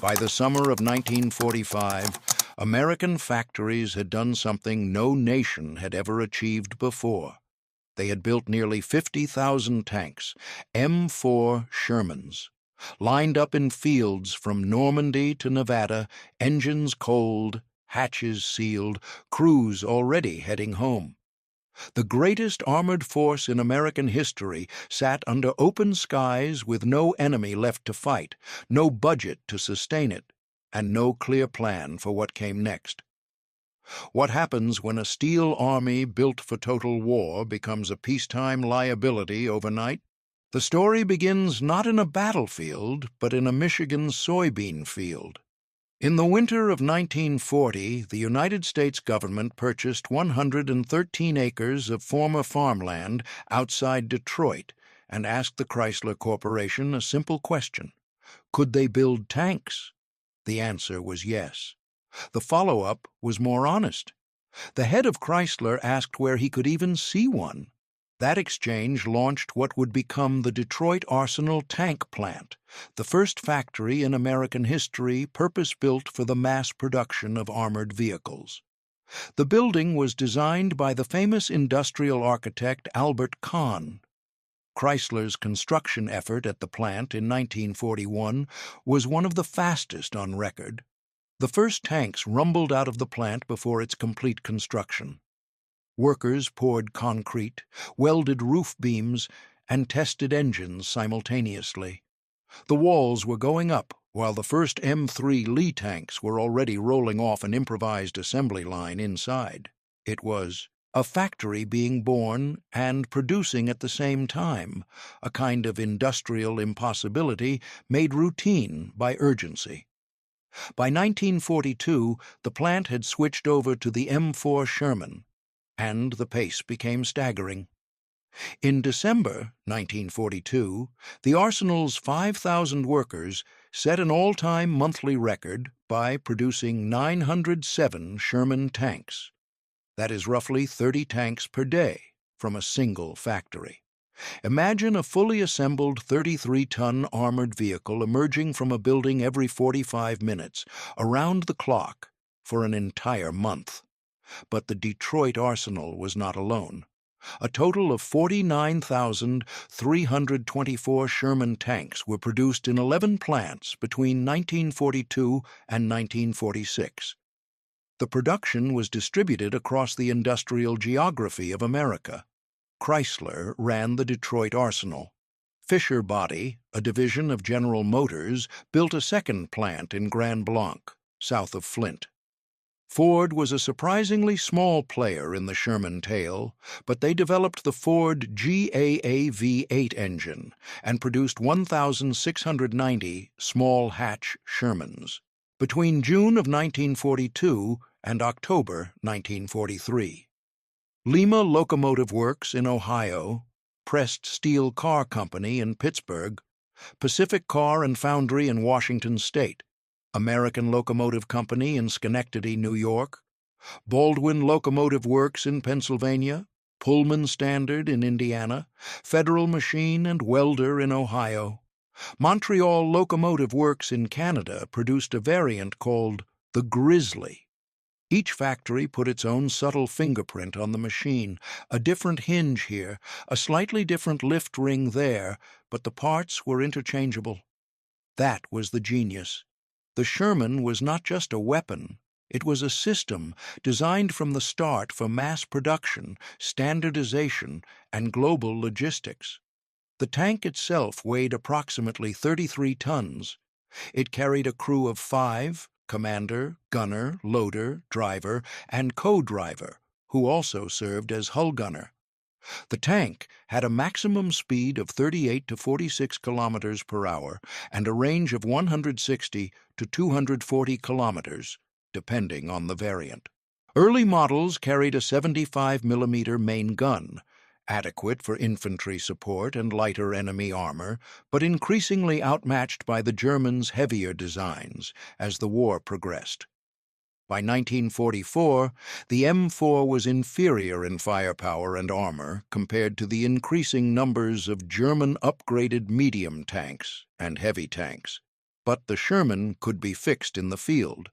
By the summer of 1945, American factories had done something no nation had ever achieved before. They had built nearly 50,000 tanks, M4 Shermans, lined up in fields from Normandy to Nevada, engines cold, hatches sealed, crews already heading home. The greatest armored force in American history sat under open skies with no enemy left to fight, no budget to sustain it, and no clear plan for what came next. What happens when a steel army built for total war becomes a peacetime liability overnight? The story begins not in a battlefield, but in a Michigan soybean field. In the winter of 1940, the United States government purchased 113 acres of former farmland outside Detroit and asked the Chrysler Corporation a simple question: could they build tanks? The answer was yes. The follow-up was more honest. The head of Chrysler asked where he could even see one. That exchange launched what would become the Detroit Arsenal Tank Plant, the first factory in American history purpose-built for the mass production of armored vehicles. The building was designed by the famous industrial architect Albert Kahn. Chrysler's construction effort at the plant in 1941 was one of the fastest on record. The first tanks rumbled out of the plant before its complete construction. Workers poured concrete, welded roof beams, and tested engines simultaneously. The walls were going up while the first M3 Lee tanks were already rolling off an improvised assembly line inside. It was a factory being born and producing at the same time, a kind of industrial impossibility made routine by urgency. By 1942, the plant had switched over to the M4 Sherman, and the pace became staggering. In December 1942, the arsenal's 5,000 workers set an all-time monthly record by producing 907 Sherman tanks. That is roughly 30 tanks per day from a single factory. Imagine a fully assembled 33-ton armored vehicle emerging from a building every 45 minutes, around the clock, for an entire month. But the Detroit arsenal was not alone. A total of 49,324 Sherman tanks were produced in 11 plants between 1942 and 1946. The production was distributed across the industrial geography of America. Chrysler ran the Detroit arsenal. Fisher Body, a division of General Motors, built a second plant in Grand Blanc, south of Flint. Ford was a surprisingly small player in the Sherman tale, but they developed the Ford GAA V8 engine and produced 1,690 small-hatch Shermans between June of 1942 and October 1943. Lima Locomotive Works in Ohio, Pressed Steel Car Company in Pittsburgh, Pacific Car and Foundry in Washington State, American Locomotive Company in Schenectady, New York, Baldwin Locomotive Works in Pennsylvania, Pullman Standard in Indiana, Federal Machine and Welder in Ohio. Montreal Locomotive Works in Canada produced a variant called the Grizzly. Each factory put its own subtle fingerprint on the machine, a different hinge here, a slightly different lift ring there, but the parts were interchangeable. That was the genius. The Sherman was not just a weapon, it was a system designed from the start for mass production, standardization, and global logistics. The tank itself weighed approximately 33 tons. It carried a crew of 5, commander, gunner, loader, driver, and co-driver, who also served as hull gunner. The tank had a maximum speed of 38 to 46 kilometers per hour and a range of 160 to 240 kilometers, depending on the variant. Early models carried a 75mm main gun, adequate for infantry support and lighter enemy armor, but increasingly outmatched by the Germans' heavier designs as the war progressed. By 1944, the M4 was inferior in firepower and armor compared to the increasing numbers of German upgraded medium tanks and heavy tanks. But the Sherman could be fixed in the field.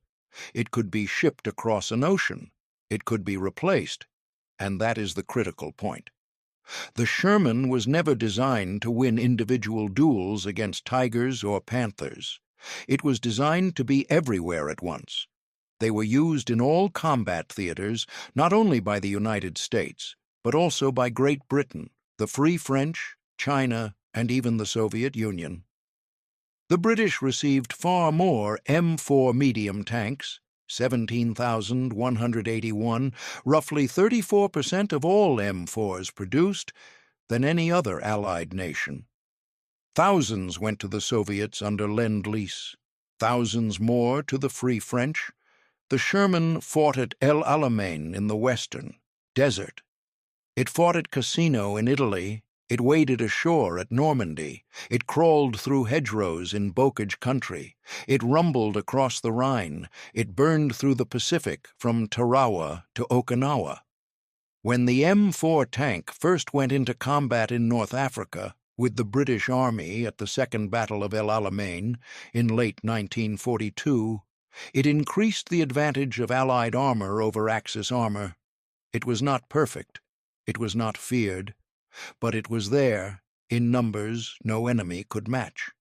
It could be shipped across an ocean. It could be replaced. And that is the critical point. The Sherman was never designed to win individual duels against tigers or panthers. It was designed to be everywhere at once. They were used in all combat theaters, not only by the United States, but also by Great Britain, the Free French, China, and even the Soviet Union. The British received far more M4 medium tanks, 17,181, roughly 34% of all M4s produced, than any other Allied nation. Thousands went to the Soviets under Lend-Lease, thousands more to the Free French. The Sherman fought at El Alamein in the western desert. It fought at Cassino in Italy. It waded ashore at Normandy. It crawled through hedgerows in bocage country. It rumbled across the Rhine. It burned through the Pacific from Tarawa to Okinawa. When the M4 tank first went into combat in North Africa with the British Army at the Second Battle of El Alamein in late 1942, it increased the advantage of Allied armor over Axis armor. It was not perfect. It was not feared. But it was there, in numbers no enemy could match.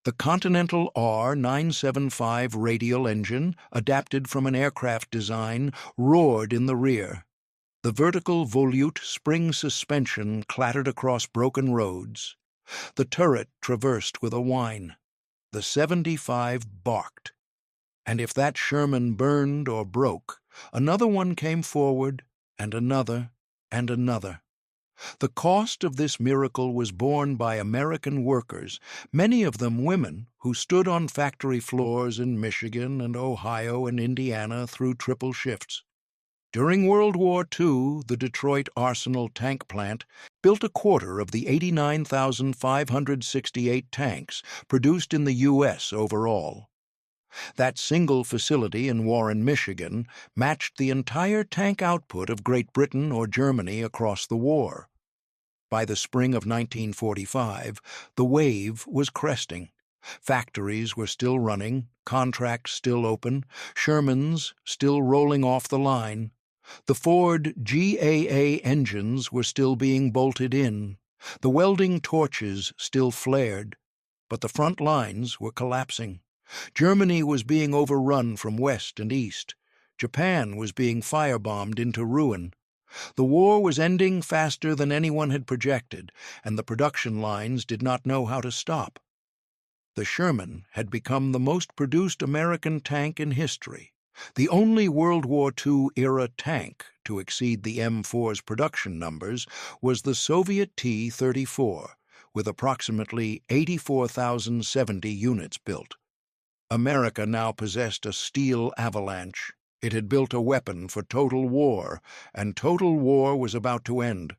The Continental R975 radial engine, adapted from an aircraft design, roared in the rear. The vertical volute spring suspension clattered across broken roads. The turret traversed with a whine. The 75 barked. And if that Sherman burned or broke, another one came forward, and another, and another. The cost of this miracle was borne by American workers, many of them women, who stood on factory floors in Michigan and Ohio and Indiana through triple shifts. During World War II, the Detroit Arsenal tank plant built a quarter of the 89,568 tanks produced in the U.S. overall. That single facility in Warren, Michigan, matched the entire tank output of Great Britain or Germany across the war. By the spring of 1945, the wave was cresting. Factories were still running, contracts still open, Shermans still rolling off the line. The Ford GAA engines were still being bolted in. The welding torches still flared. But the front lines were collapsing. Germany was being overrun from west and east. Japan was being firebombed into ruin. The war was ending faster than anyone had projected, and the production lines did not know how to stop. The Sherman had become the most produced American tank in history. The only World War II-era tank to exceed the M4's production numbers was the Soviet T-34, with approximately 84,070 units built. America now possessed a steel avalanche. It had built a weapon for total war, and total war was about to end.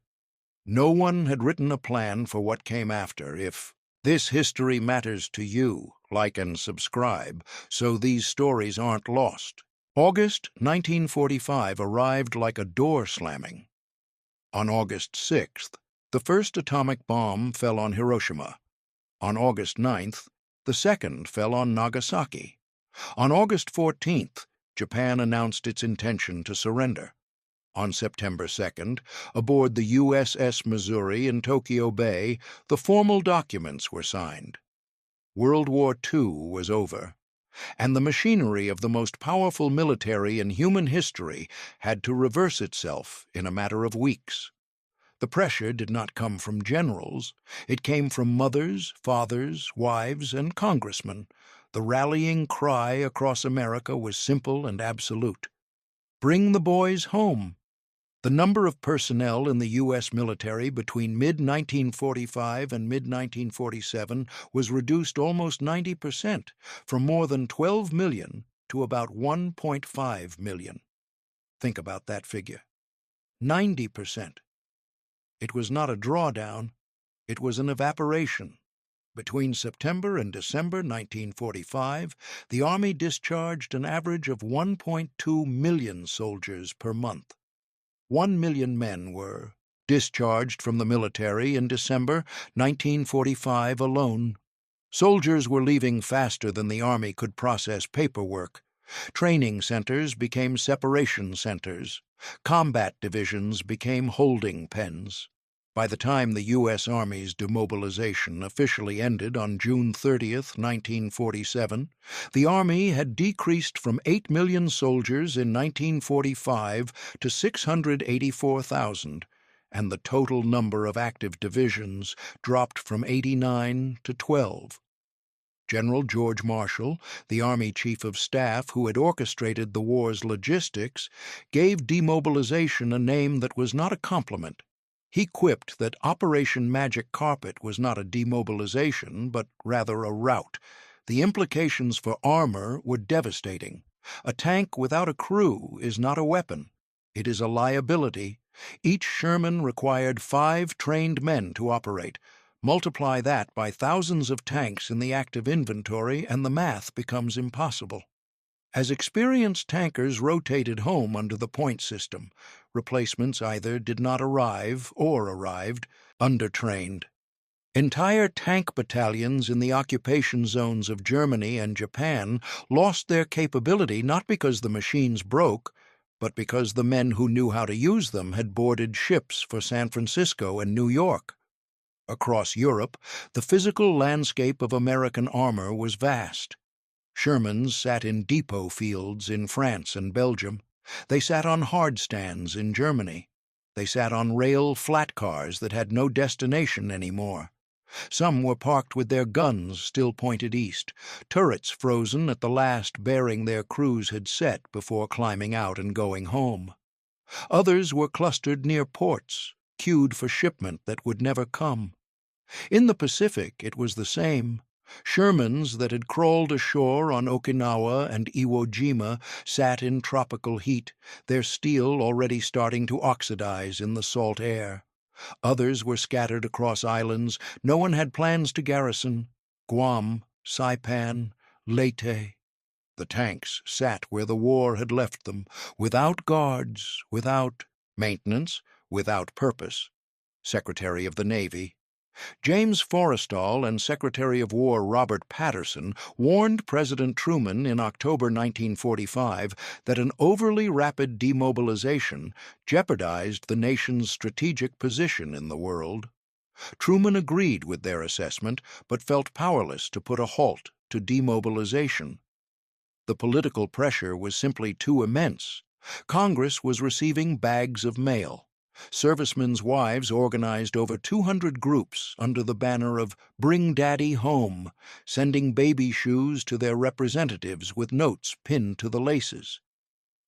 No one had written a plan for what came after. If this history matters to you, like and subscribe, so these stories aren't lost. August 1945 arrived like a door slamming. On August 6th, the first atomic bomb fell on Hiroshima. On August 9th, the second fell on Nagasaki. On August 14th, Japan announced its intention to surrender. On September 2nd, aboard the USS Missouri in Tokyo Bay, the formal documents were signed. World War II was over, and the machinery of the most powerful military in human history had to reverse itself in a matter of weeks. The pressure did not come from generals. It came from mothers, fathers, wives, and congressmen. The rallying cry across America was simple and absolute. Bring the boys home. The number of personnel in the U.S. military between mid-1945 and mid-1947 was reduced almost 90%, from more than 12 million to about 1.5 million. Think about that figure. 90%. It was not a drawdown, it was an evaporation. Between September and December 1945, the Army discharged an average of 1.2 million soldiers per month. 1 million men were discharged from the military in December 1945 alone. Soldiers were leaving faster than the Army could process paperwork. Training centers became separation centers. Combat divisions became holding pens. By the time the U.S. Army's demobilization officially ended on June 30th, 1947, the Army had decreased from 8 million soldiers in 1945 to 684,000, and the total number of active divisions dropped from 89 to 12. General George Marshall, the Army Chief of Staff who had orchestrated the war's logistics, gave demobilization a name that was not a compliment. He quipped that Operation Magic Carpet was not a demobilization, but rather a rout. The implications for armor were devastating. A tank without a crew is not a weapon. It is a liability. Each Sherman required 5 trained men to operate. Multiply that by thousands of tanks in the active inventory, and the math becomes impossible. As experienced tankers rotated home under the point system, replacements either did not arrive or arrived undertrained. Entire tank battalions in the occupation zones of Germany and Japan lost their capability not because the machines broke, but because the men who knew how to use them had boarded ships for San Francisco and New York. Across Europe, the physical landscape of American armor was vast. Shermans sat in depot fields in France and Belgium. They sat on hard stands in Germany. They sat on rail flat cars that had no destination anymore. Some were parked with their guns still pointed east, turrets frozen at the last bearing their crews had set before climbing out and going home. Others were clustered near ports, queued for shipment that would never come. In the Pacific, it was the same. Shermans that had crawled ashore on Okinawa and Iwo Jima sat in tropical heat, their steel already starting to oxidize in the salt air. Others were scattered across islands no one had plans to garrison: Guam, Saipan, Leyte. The tanks sat where the war had left them, without guards, without maintenance, without purpose. Secretary of the Navy James Forrestal and Secretary of War Robert Patterson warned President Truman in October 1945 that an overly rapid demobilization jeopardized the nation's strategic position in the world. Truman agreed with their assessment, but felt powerless to put a halt to demobilization. The political pressure was simply too immense. Congress was receiving bags of mail. Servicemen's wives organized over 200 groups under the banner of Bring Daddy Home, sending baby shoes to their representatives with notes pinned to the laces.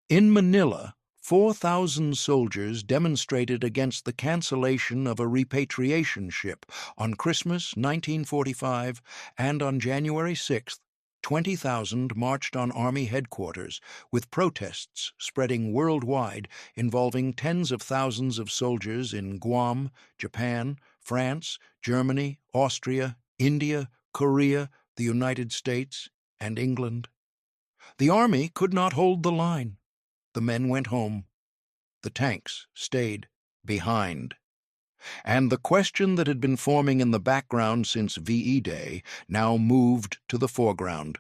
In Manila, 4,000 soldiers demonstrated against the cancellation of a repatriation ship on Christmas 1945, and on January 6th, 20,000 marched on Army headquarters, with protests spreading worldwide involving tens of thousands of soldiers in Guam, Japan, France, Germany, Austria, India, Korea, the United States, and England. The Army could not hold the line. The men went home. The tanks stayed behind. And the question that had been forming in the background since VE Day now moved to the foreground.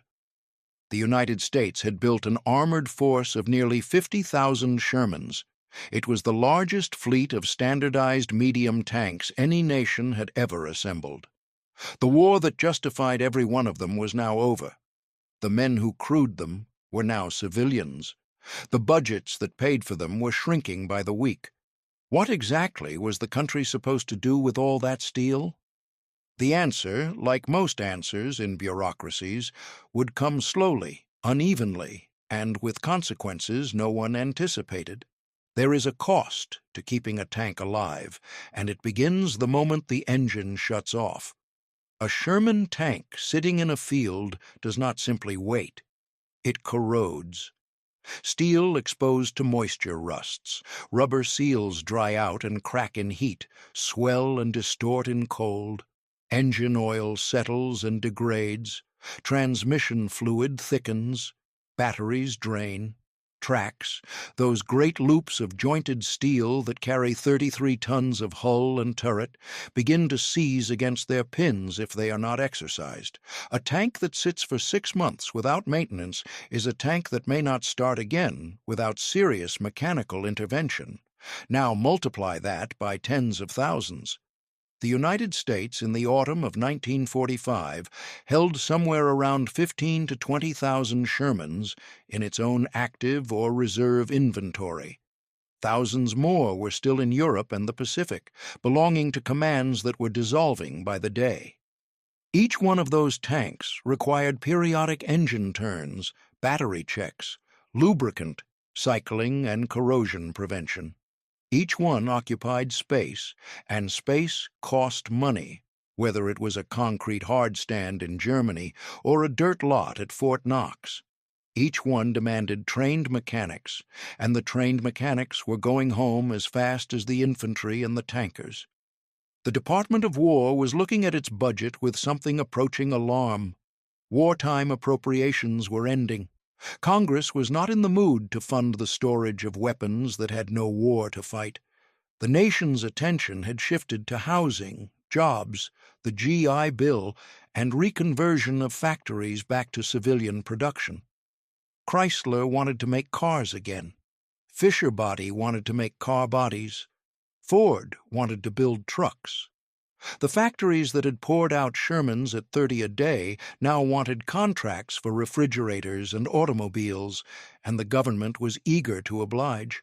The United States had built an armored force of nearly 50,000 Shermans. It was the largest fleet of standardized medium tanks any nation had ever assembled. The war that justified every one of them was now over. The men who crewed them were now civilians. The budgets that paid for them were shrinking by the week. What exactly was the country supposed to do with all that steel? The answer, like most answers in bureaucracies, would come slowly, unevenly, and with consequences no one anticipated. There is a cost to keeping a tank alive, and it begins the moment the engine shuts off. A Sherman tank sitting in a field does not simply wait. It corrodes. Steel exposed to moisture rusts. Rubber seals dry out and crack in heat, swell and distort in cold. Engine oil settles and degrades. Transmission fluid thickens. Batteries drain. Tracks, those great loops of jointed steel that carry 33 tons of hull and turret, begin to seize against their pins if they are not exercised. A tank that sits for 6 months without maintenance is a tank that may not start again without serious mechanical intervention. Now multiply that by tens of thousands. The United States in the autumn of 1945 held somewhere around 15 to 20,000 Shermans in its own active or reserve inventory. Thousands more were still in Europe and the Pacific, belonging to commands that were dissolving by the day. Each one of those tanks required periodic engine turns, battery checks, lubricant, cycling, and corrosion prevention. Each one occupied space, and space cost money, whether it was a concrete hardstand in Germany or a dirt lot at Fort Knox. Each one demanded trained mechanics, and the trained mechanics were going home as fast as the infantry and the tankers. The Department of War was looking at its budget with something approaching alarm. Wartime appropriations were ending. Congress was not in the mood to fund the storage of weapons that had no war to fight. The nation's attention had shifted to housing, jobs, the GI Bill, and reconversion of factories back to civilian production. Chrysler wanted to make cars again. Fisher Body wanted to make car bodies. Ford wanted to build trucks. The factories that had poured out Shermans at 30 a day now wanted contracts for refrigerators and automobiles, and the government was eager to oblige.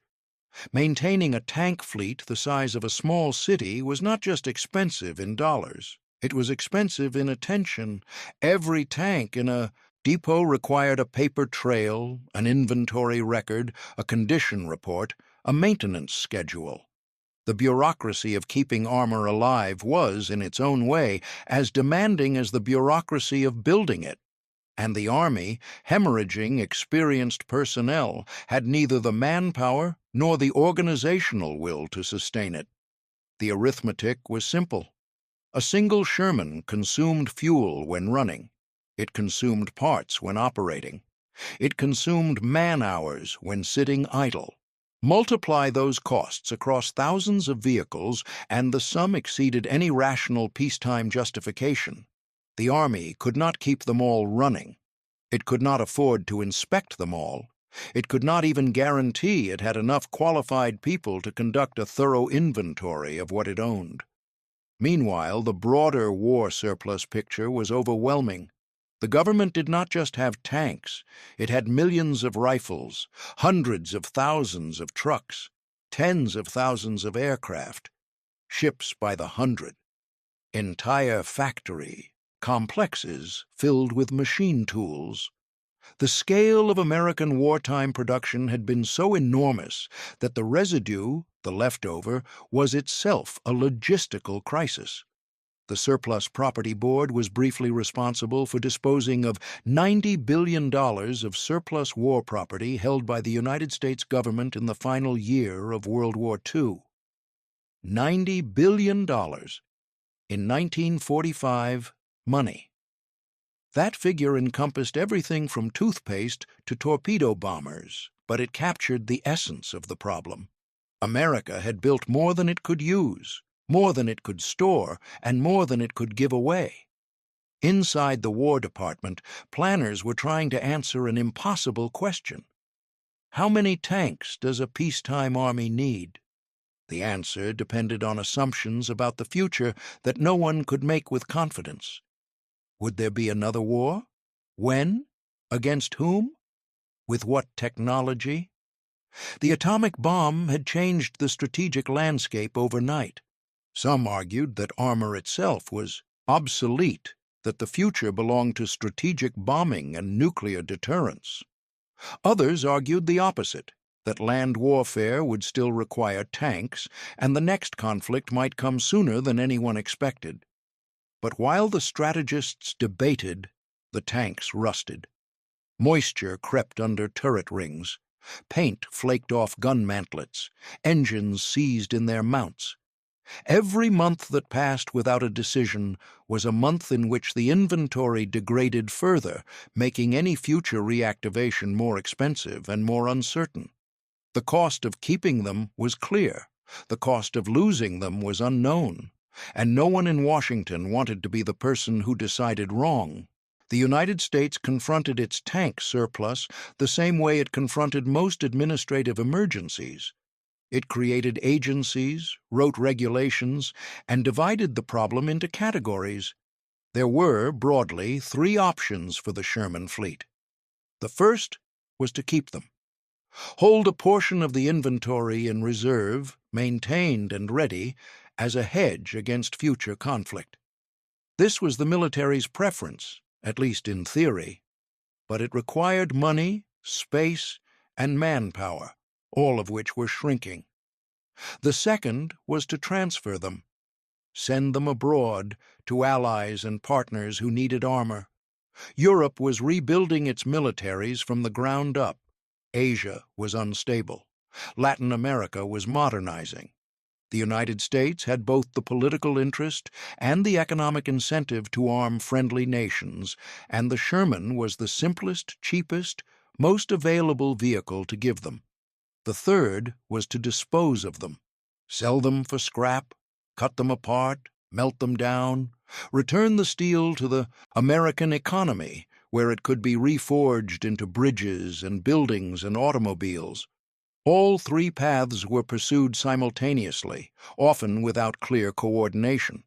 Maintaining a tank fleet the size of a small city was not just expensive in dollars. It was expensive in attention. Every tank in a depot required a paper trail, an inventory record, a condition report, a maintenance schedule. The bureaucracy of keeping armor alive was, in its own way, as demanding as the bureaucracy of building it, and the Army, hemorrhaging experienced personnel, had neither the manpower nor the organizational will to sustain it. The arithmetic was simple. A single Sherman consumed fuel when running. It consumed parts when operating. It consumed man-hours when sitting idle. Multiply those costs across thousands of vehicles, and the sum exceeded any rational peacetime justification. The Army could not keep them all running. It could not afford to inspect them all. It could not even guarantee it had enough qualified people to conduct a thorough inventory of what it owned. Meanwhile, the broader war surplus picture was overwhelming. The government did not just have tanks. It had millions of rifles, hundreds of thousands of trucks, tens of thousands of aircraft, ships by the hundred, entire factory complexes filled with machine tools. The scale of American wartime production had been so enormous that the residue, the leftover, was itself a logistical crisis. The Surplus Property Board was briefly responsible for disposing of $90 billion of surplus war property held by the United States government in the final year of World War II. $90 billion. In 1945, money. That figure encompassed everything from toothpaste to torpedo bombers, but it captured the essence of the problem. America had built more than it could use, more than it could store, and more than it could give away. Inside the War Department, planners were trying to answer an impossible question. How many tanks does a peacetime army need? The answer depended on assumptions about the future that no one could make with confidence. Would there be another war? When? Against whom? With what technology? The atomic bomb had changed the strategic landscape overnight. Some argued that armor itself was obsolete, that the future belonged to strategic bombing and nuclear deterrence. Others argued the opposite, that land warfare would still require tanks, and the next conflict might come sooner than anyone expected. But while the strategists debated, the tanks rusted. Moisture crept under turret rings. Paint flaked off gun mantlets. Engines seized in their mounts. Every month that passed without a decision was a month in which the inventory degraded further, making any future reactivation more expensive and more uncertain. The cost of keeping them was clear. The cost of losing them was unknown. And no one in Washington wanted to be the person who decided wrong. The United States confronted its tank surplus the same way it confronted most administrative emergencies. It created agencies, wrote regulations, and divided the problem into categories. There were, broadly, three options for the Sherman fleet. The first was to keep them. Hold a portion of the inventory in reserve, maintained and ready, as a hedge against future conflict. This was the military's preference, at least in theory, but it required money, space, and manpower, all of which were shrinking. The second was to transfer them, send them abroad to allies and partners who needed armor. Europe was rebuilding its militaries from the ground up. Asia was unstable. Latin America was modernizing. The United States had both the political interest and the economic incentive to arm friendly nations, and the Sherman was the simplest, cheapest, most available vehicle to give them. The third was to dispose of them, sell them for scrap, cut them apart, melt them down, return the steel to the American economy, where it could be reforged into bridges and buildings and automobiles. All three paths were pursued simultaneously, often without clear coordination.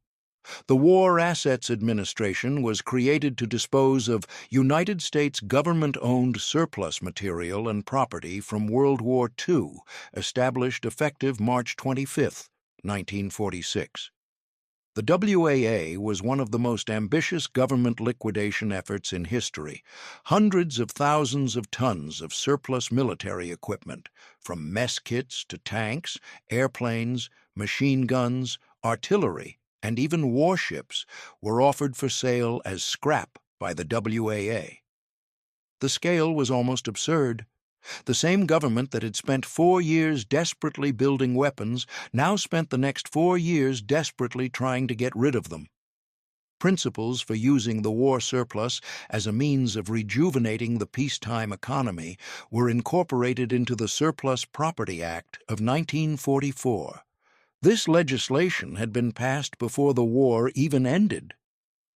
The War Assets Administration was created to dispose of United States government-owned surplus material and property from World War II, established effective March 25, 1946. The WAA was one of the most ambitious government liquidation efforts in history. Hundreds of thousands of tons of surplus military equipment, from mess kits to tanks, airplanes, machine guns, artillery, and even warships, were offered for sale as scrap by the WAA. The scale was almost absurd. The same government that had spent 4 years desperately building weapons now spent the next 4 years desperately trying to get rid of them. Principles for using the war surplus as a means of rejuvenating the peacetime economy were incorporated into the Surplus Property Act of 1944. This legislation had been passed before the war even ended.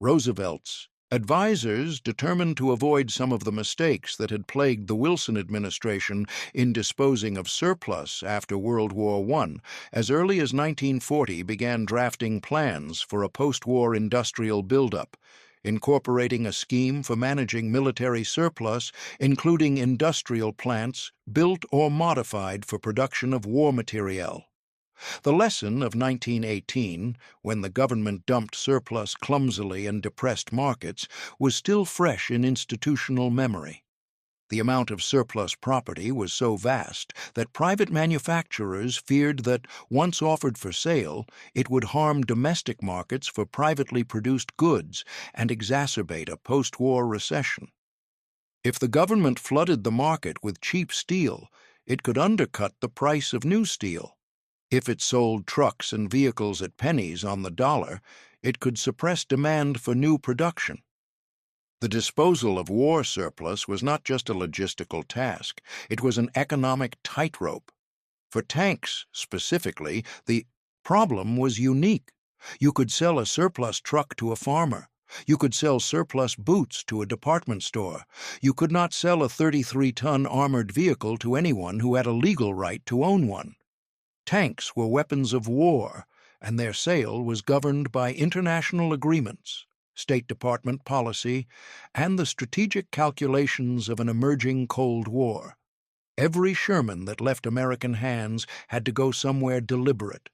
Roosevelt's advisers, determined to avoid some of the mistakes that had plagued the Wilson administration in disposing of surplus after World War I, as early as 1940 began drafting plans for a post-war industrial buildup, incorporating a scheme for managing military surplus, including industrial plants built or modified for production of war materiel. The lesson of 1918, when the government dumped surplus clumsily in depressed markets, was still fresh in institutional memory. The amount of surplus property was so vast that private manufacturers feared that, once offered for sale, it would harm domestic markets for privately produced goods and exacerbate a post-war recession. If the government flooded the market with cheap steel, it could undercut the price of new steel. If it sold trucks and vehicles at pennies on the dollar, it could suppress demand for new production. The disposal of war surplus was not just a logistical task, it was an economic tightrope. For tanks, specifically, the problem was unique. You could sell a surplus truck to a farmer. You could sell surplus boots to a department store. You could not sell a 33-ton armored vehicle to anyone who had a legal right to own one. Tanks were weapons of war, and their sale was governed by international agreements, State Department policy, and the strategic calculations of an emerging Cold War. Every Sherman that left American hands had to go somewhere deliberate: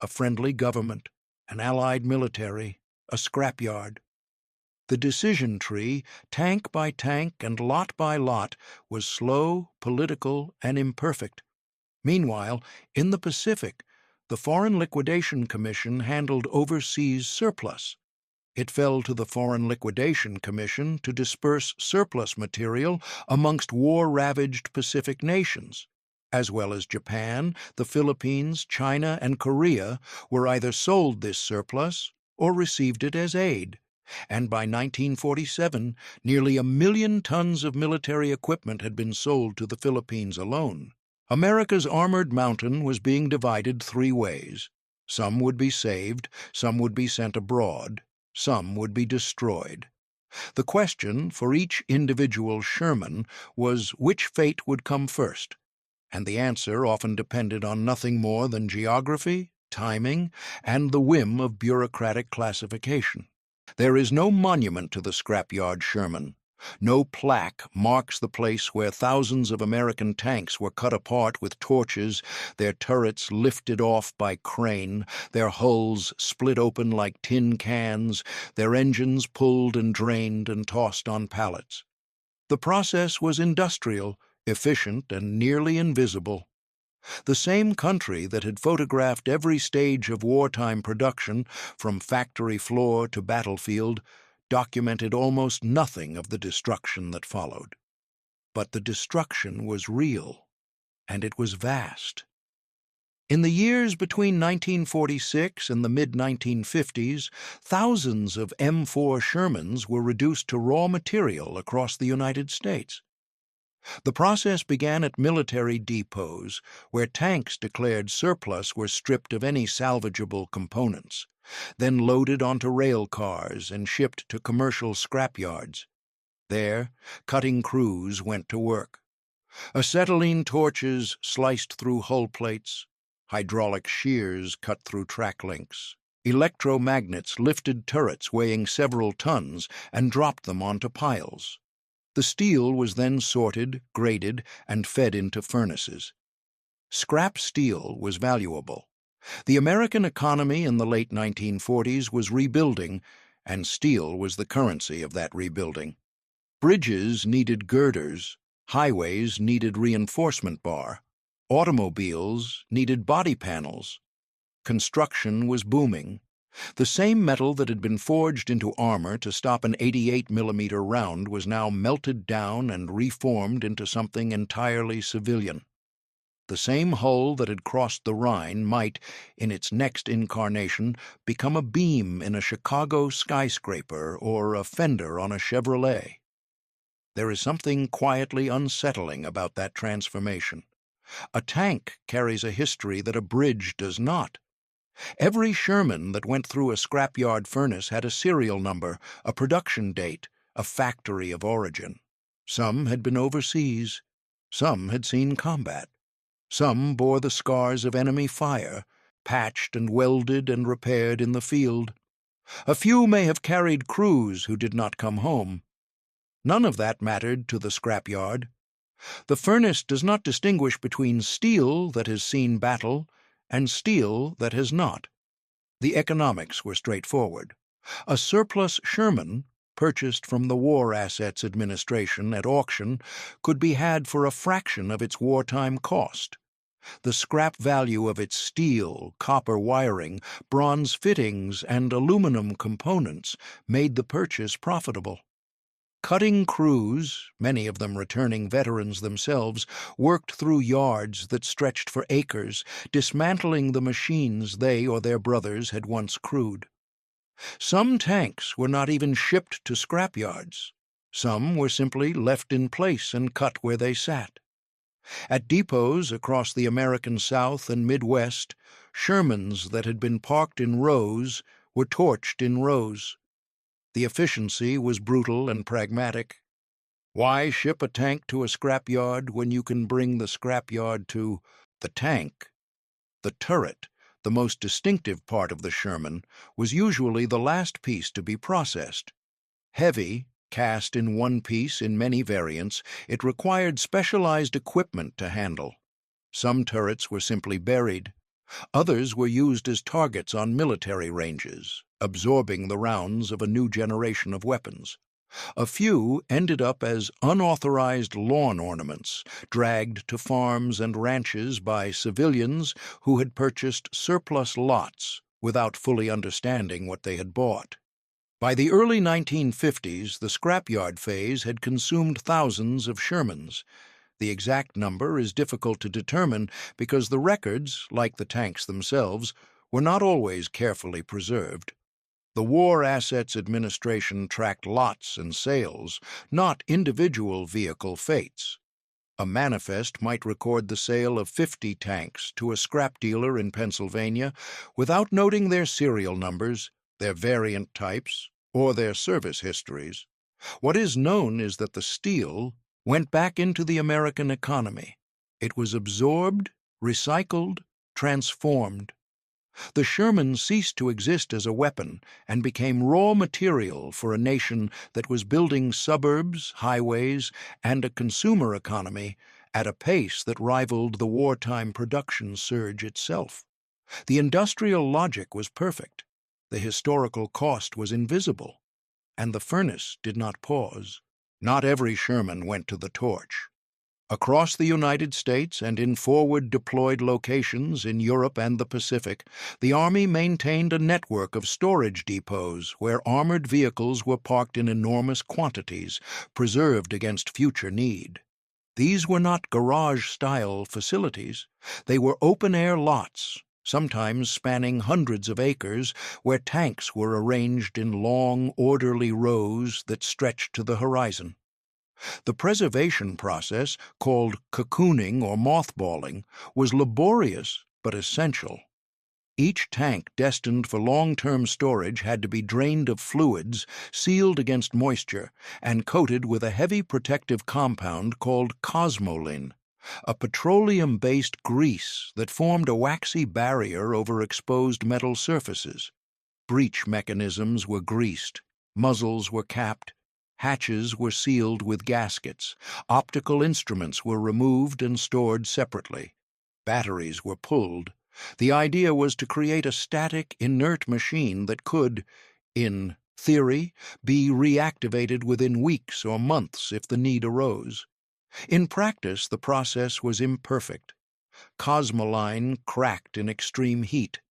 a friendly government, an allied military, a scrapyard. The decision tree, tank by tank and lot by lot, was slow, political, and imperfect. Meanwhile, in the Pacific, the Foreign Liquidation Commission handled overseas surplus. It fell to the Foreign Liquidation Commission to disperse surplus material amongst war-ravaged Pacific nations. as well as Japan, the Philippines, China, and Korea, were either sold this surplus or received it as aid. And by 1947, nearly 1 million tons of military equipment had been sold to the Philippines alone. America's armored mountain was being divided 3 ways. Some would be saved, some would be sent abroad, some would be destroyed. The question for each individual Sherman was which fate would come first, and the answer often depended on nothing more than geography, timing, and the whim of bureaucratic classification. There is no monument to the scrapyard Sherman. No plaque marks the place where thousands of American tanks were cut apart with torches, their turrets lifted off by crane, their hulls split open like tin cans, their engines pulled and drained and tossed on pallets. The process was industrial, efficient, and nearly invisible. The same country that had photographed every stage of wartime production, from factory floor to battlefield, documented almost nothing of the destruction that followed. But the destruction was real, and it was vast. In the years between 1946 and the mid-1950s, thousands of M4 Shermans were reduced to raw material across the United States. The process began at military depots, where tanks declared surplus were stripped of any salvageable components, then loaded onto rail cars and shipped to commercial scrapyards. There, cutting crews went to work. Acetylene torches sliced through hull plates, hydraulic shears cut through track links. Electromagnets lifted turrets weighing several tons and dropped them onto piles. The steel was then sorted, graded, and fed into furnaces. Scrap steel was valuable. The American economy in the late 1940s was rebuilding, and steel was the currency of that rebuilding. Bridges needed girders, highways needed reinforcement bar, automobiles needed body panels. Construction was booming. The same metal that had been forged into armor to stop an 88mm round was now melted down and reformed into something entirely civilian. The same hull that had crossed the Rhine might, in its next incarnation, become a beam in a Chicago skyscraper or a fender on a Chevrolet. There is something quietly unsettling about that transformation. A tank carries a history that a bridge does not. Every Sherman that went through a scrapyard furnace had a serial number, a production date, a factory of origin. Some had been overseas. Some had seen combat. Some bore the scars of enemy fire, patched and welded and repaired in the field. A few may have carried crews who did not come home. None of that mattered to the scrapyard. The furnace does not distinguish between steel that has seen battle and steel that has not. The economics were straightforward. A surplus Sherman, purchased from the War Assets Administration at auction, could be had for a fraction of its wartime cost. The scrap value of its steel, copper wiring, bronze fittings, and aluminum components made the purchase profitable. Cutting crews, many of them returning veterans themselves, worked through yards that stretched for acres, dismantling the machines they or their brothers had once crewed. Some tanks were not even shipped to scrapyards. Some were simply left in place and cut where they sat. At depots across the American South and Midwest, Shermans that had been parked in rows were torched in rows. The efficiency was brutal and pragmatic. Why ship a tank to a scrapyard when you can bring the scrapyard to the tank? The turret, the most distinctive part of the Sherman, was usually the last piece to be processed. Heavy, cast in one piece in many variants, it required specialized equipment to handle. Some turrets were simply buried. Others were used as targets on military ranges, absorbing the rounds of a new generation of weapons. A few ended up as unauthorized lawn ornaments, dragged to farms and ranches by civilians who had purchased surplus lots without fully understanding what they had bought. By the early 1950s, the scrapyard phase had consumed thousands of Shermans. The exact number is difficult to determine because the records, like the tanks themselves, were not always carefully preserved. The War Assets Administration tracked lots and sales, not individual vehicle fates. A manifest might record the sale of 50 tanks to a scrap dealer in Pennsylvania without noting their serial numbers, their variant types, or their service histories. What is known is that the steel went back into the American economy. It was absorbed, recycled, transformed. The Shermans ceased to exist as a weapon and became raw material for a nation that was building suburbs, highways, and a consumer economy at a pace that rivaled the wartime production surge itself. The industrial logic was perfect, the historical cost was invisible, and the furnace did not pause. Not every Sherman went to the torch. Across the United States and in forward deployed locations in Europe and the Pacific, the Army maintained a network of storage depots where armored vehicles were parked in enormous quantities, preserved against future need. These were not garage-style facilities. They were open-air lots, sometimes spanning hundreds of acres, where tanks were arranged in long, orderly rows that stretched to the horizon. The preservation process, called cocooning or mothballing, was laborious but essential. Each tank destined for long-term storage had to be drained of fluids, sealed against moisture, and coated with a heavy protective compound called cosmoline, a petroleum-based grease that formed a waxy barrier over exposed metal surfaces. Breech mechanisms were greased, muzzles were capped, hatches were sealed with gaskets, optical instruments were removed and stored separately. Batteries were pulled. The idea was to create a static, inert machine that could, in theory, be reactivated within weeks or months if the need arose. In practice, the process was imperfect. Cosmoline cracked in extreme heat.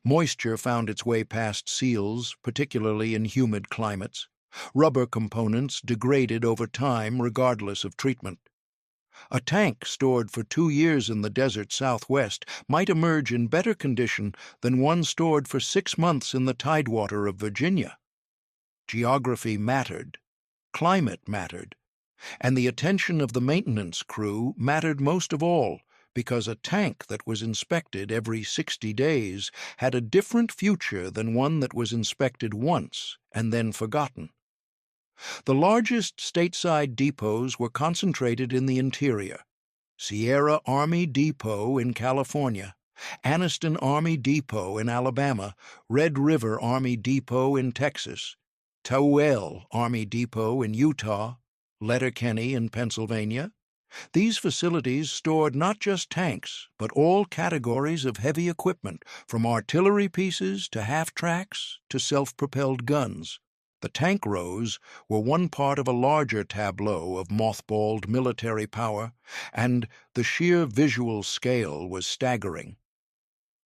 Moisture found its way past seals, particularly in humid climates. Rubber components degraded over time regardless of treatment. A tank stored for 2 years in the desert Southwest might emerge in better condition than one stored for 6 months in the tidewater of Virginia. Geography mattered, climate mattered, and the attention of the maintenance crew mattered most of all, because a tank that was inspected every 60 days had a different future than one that was inspected once and then forgotten. The largest stateside depots were concentrated in the interior: Sierra Army Depot in California, Anniston Army Depot in Alabama, Red River Army Depot in Texas, Tooele Army Depot in Utah, Letterkenny in Pennsylvania. These facilities stored not just tanks, but all categories of heavy equipment, from artillery pieces to half-tracks to self-propelled guns. The tank rows were one part of a larger tableau of mothballed military power, and the sheer visual scale was staggering.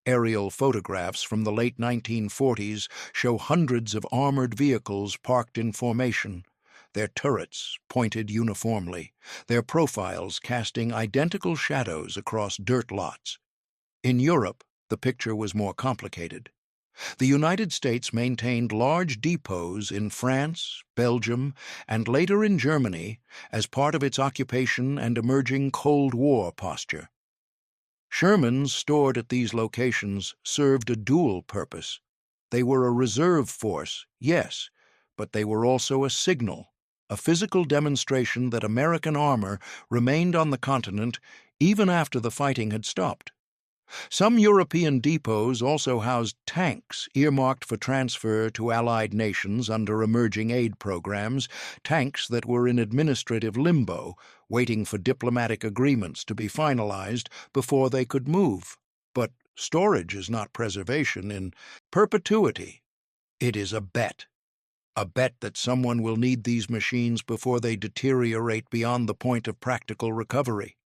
Aerial photographs from the late 1940s show hundreds of armored vehicles parked in formation, their turrets pointed uniformly, their profiles casting identical shadows across dirt lots. In Europe, the picture was more complicated. The United States maintained large depots in France, Belgium, and later in Germany as part of its occupation and emerging Cold War posture. Shermans stored at these locations served a dual purpose. They were a reserve force, yes, but they were also a signal, a physical demonstration that American armor remained on the continent even after the fighting had stopped. Some European depots also housed tanks earmarked for transfer to Allied nations under emerging aid programs, tanks that were in administrative limbo, waiting for diplomatic agreements to be finalized before they could move. But storage is not preservation in perpetuity. It is a bet that someone will need these machines before they deteriorate beyond the point of practical recovery.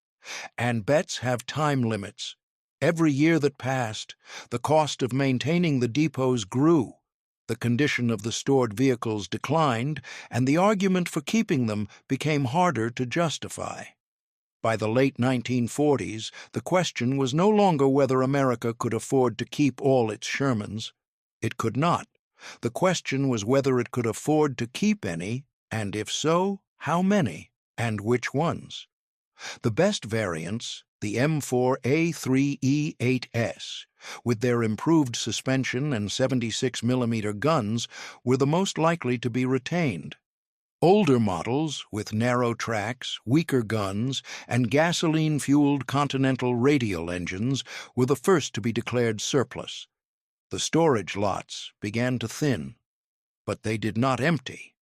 And bets have time limits. Every year that passed, the cost of maintaining the depots grew, the condition of the stored vehicles declined, and the argument for keeping them became harder to justify. By the late 1940s, the question was no longer whether America could afford to keep all its Shermans. It could not. The question was whether it could afford to keep any, and if so, how many, and which ones. The best variants, the M4 A3E8S, with their improved suspension and 76mm guns, were the most likely to be retained. Older models, with narrow tracks, weaker guns, and gasoline-fueled Continental radial engines, were the first to be declared surplus. The storage lots began to thin, but they did not empty.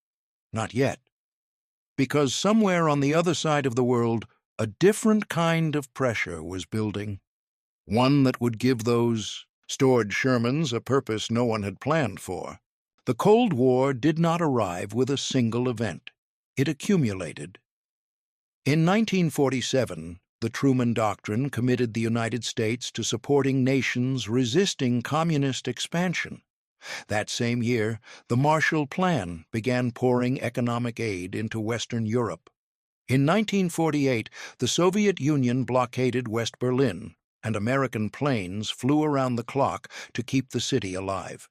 Not yet. Because somewhere on the other side of the world, a different kind of pressure was building. One that would give those stored Shermans a purpose no one had planned for. The Cold War did not arrive with a single event. It accumulated. In 1947, the Truman Doctrine committed the United States to supporting nations resisting communist expansion. That same year, the Marshall Plan began pouring economic aid into Western Europe. In 1948, the Soviet Union blockaded West Berlin, and American planes flew around the clock to keep the city alive.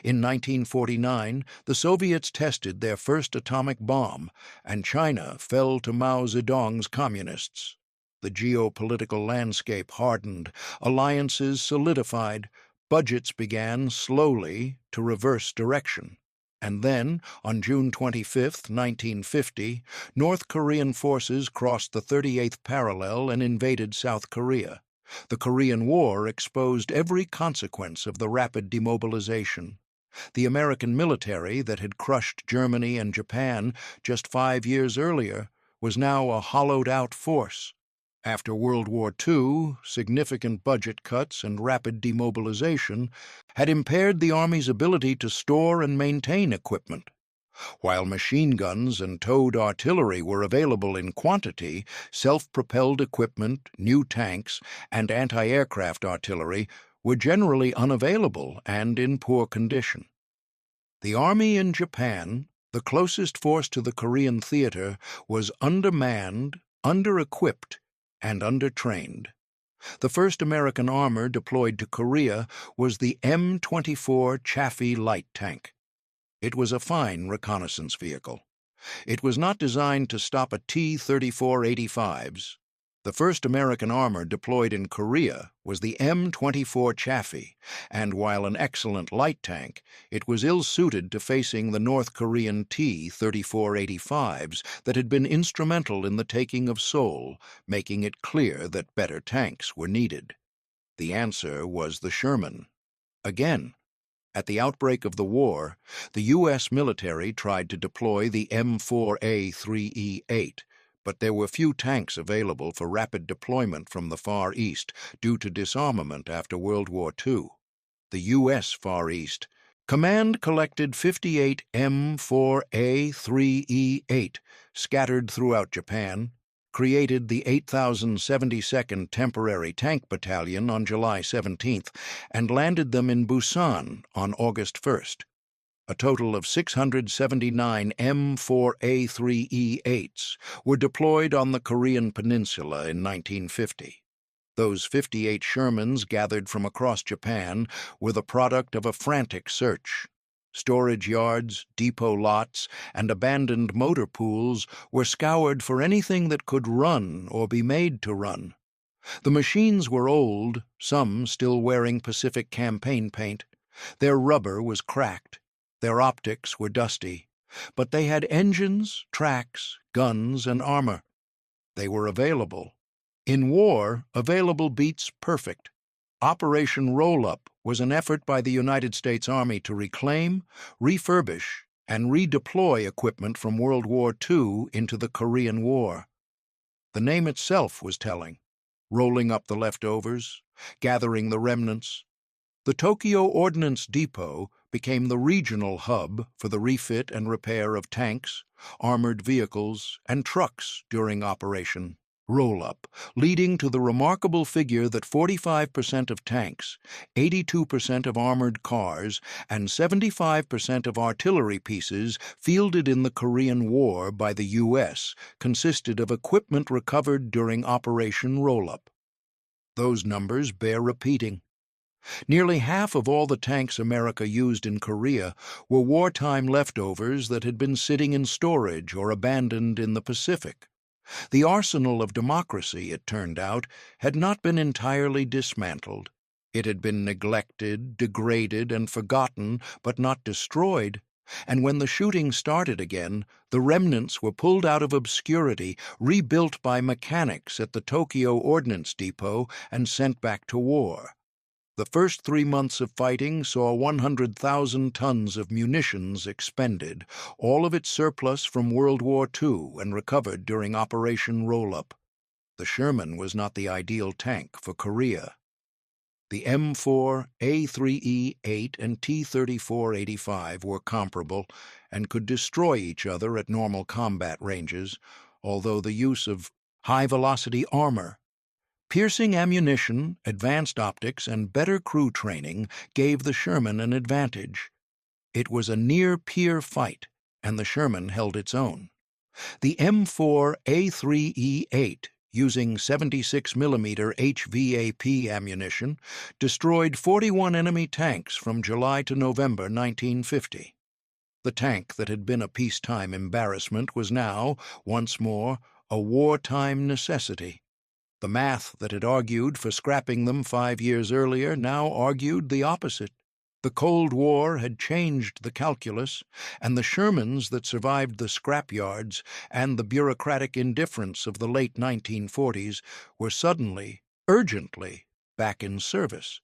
In 1949, the Soviets tested their first atomic bomb, and China fell to Mao Zedong's communists. The geopolitical landscape hardened, alliances solidified, budgets began slowly to reverse direction. And then, on June 25, 1950, North Korean forces crossed the 38th parallel and invaded South Korea. The Korean War exposed every consequence of the rapid demobilization. The American military that had crushed Germany and Japan just 5 years earlier was now a hollowed-out force. After World War II, significant budget cuts and rapid demobilization had impaired the Army's ability to store and maintain equipment. While machine guns and towed artillery were available in quantity, self-propelled equipment, new tanks, and anti-aircraft artillery were generally unavailable and in poor condition. The Army in Japan, the closest force to the Korean theater, was undermanned, under-equipped, and undertrained. The first American armor deployed to Korea was the M24 Chaffee light tank. It was a fine reconnaissance vehicle. It was not designed to stop a T-34-85s. The first American armor deployed in Korea was the M24 Chaffee, and while an excellent light tank, it was ill-suited to facing the North Korean T-34-85s that had been instrumental in the taking of Seoul, making it clear that better tanks were needed. The answer was the Sherman. Again, at the outbreak of the war, the U.S. military tried to deploy the M4A3E8, but there were few tanks available for rapid deployment from the Far East due to disarmament after World War II. The U.S. Far East Command collected 58 M4A3E8 scattered throughout Japan, created the 8,072nd Temporary Tank Battalion on July 17th, and landed them in Busan on August 1st. A total of 679 M4A3E8s were deployed on the Korean Peninsula in 1950. Those 58 Shermans gathered from across Japan were the product of a frantic search. Storage yards, depot lots, and abandoned motor pools were scoured for anything that could run or be made to run. The machines were old, some still wearing Pacific campaign paint. Their rubber was cracked. Their optics were dusty. But they had engines, tracks, guns, and armor. They were available. In war, available beats perfect. Operation Roll-Up was an effort by the United States Army to reclaim, refurbish, and redeploy equipment from World War II into the Korean War. The name itself was telling, rolling up the leftovers, gathering the remnants. The Tokyo Ordnance Depot became the regional hub for the refit and repair of tanks, armored vehicles, and trucks during Operation roll-up, leading to the remarkable figure that 45% of tanks, 82% of armored cars, and 75% of artillery pieces fielded in the Korean War by the U.S. consisted of equipment recovered during Operation Roll-Up. Those numbers bear repeating. Nearly half of all the tanks America used in Korea were wartime leftovers that had been sitting in storage or abandoned in the Pacific. The arsenal of democracy, it turned out, had not been entirely dismantled. It had been neglected, degraded, and forgotten, but not destroyed. And when the shooting started again, the remnants were pulled out of obscurity, rebuilt by mechanics at the Tokyo Ordnance Depot, and sent back to war. The first 3 months of fighting saw 100,000 tons of munitions expended, all of it surplus from World War II and recovered during Operation Roll-Up. The Sherman was not the ideal tank for Korea. The M4, A3E-8, and T-34-85 were comparable and could destroy each other at normal combat ranges, although the use of high-velocity armor, piercing ammunition, advanced optics, and better crew training gave the Sherman an advantage. It was a near-peer fight, and the Sherman held its own. The M4 A3E-8, using 76mm HVAP ammunition, destroyed 41 enemy tanks from July to November 1950. The tank that had been a peacetime embarrassment was now, once more, a wartime necessity. The math that had argued for scrapping them 5 years earlier now argued the opposite. The Cold War had changed the calculus, and the Shermans that survived the scrapyards and the bureaucratic indifference of the late 1940s were suddenly, urgently, back in service.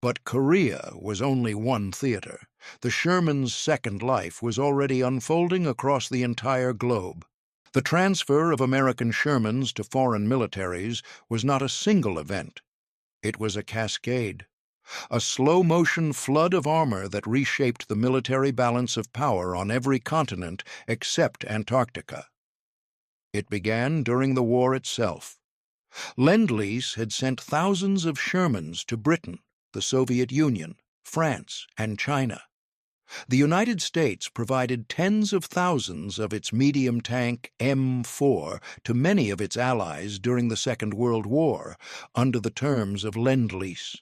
But Korea was only one theater. The Sherman's second life was already unfolding across the entire globe. The transfer of American Shermans to foreign militaries was not a single event. It was a cascade, a slow-motion flood of armor that reshaped the military balance of power on every continent except Antarctica. It began during the war itself. Lend-Lease had sent thousands of Shermans to Britain, the Soviet Union, France, and China. The United States provided tens of thousands of its medium tank M4 to many of its allies during the Second World War, under the terms of Lend-Lease.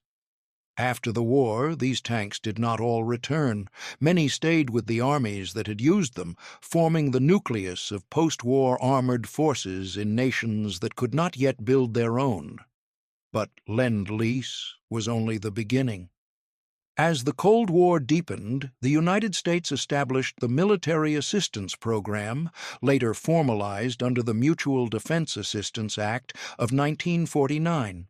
After the war, these tanks did not all return. Many stayed with the armies that had used them, forming the nucleus of post-war armored forces in nations that could not yet build their own. But Lend-Lease was only the beginning. As the Cold War deepened, the United States established the Military Assistance Program, later formalized under the Mutual Defense Assistance Act of 1949.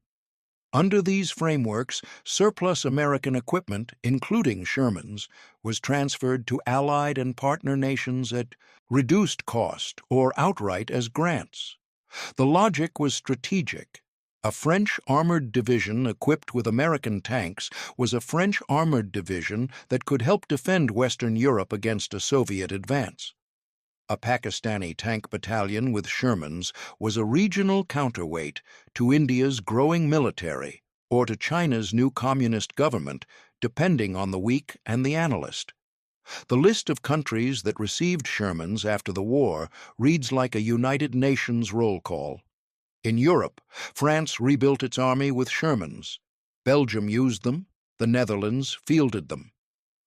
Under these frameworks, surplus American equipment, including Shermans, was transferred to allied and partner nations at reduced cost or outright as grants. The logic was strategic. A French armored division equipped with American tanks was a French armored division that could help defend Western Europe against a Soviet advance. A Pakistani tank battalion with Shermans was a regional counterweight to India's growing military or to China's new communist government, depending on the week and the analyst. The list of countries that received Shermans after the war reads like a United Nations roll call. In Europe, France rebuilt its army with Shermans. Belgium used them. The Netherlands fielded them.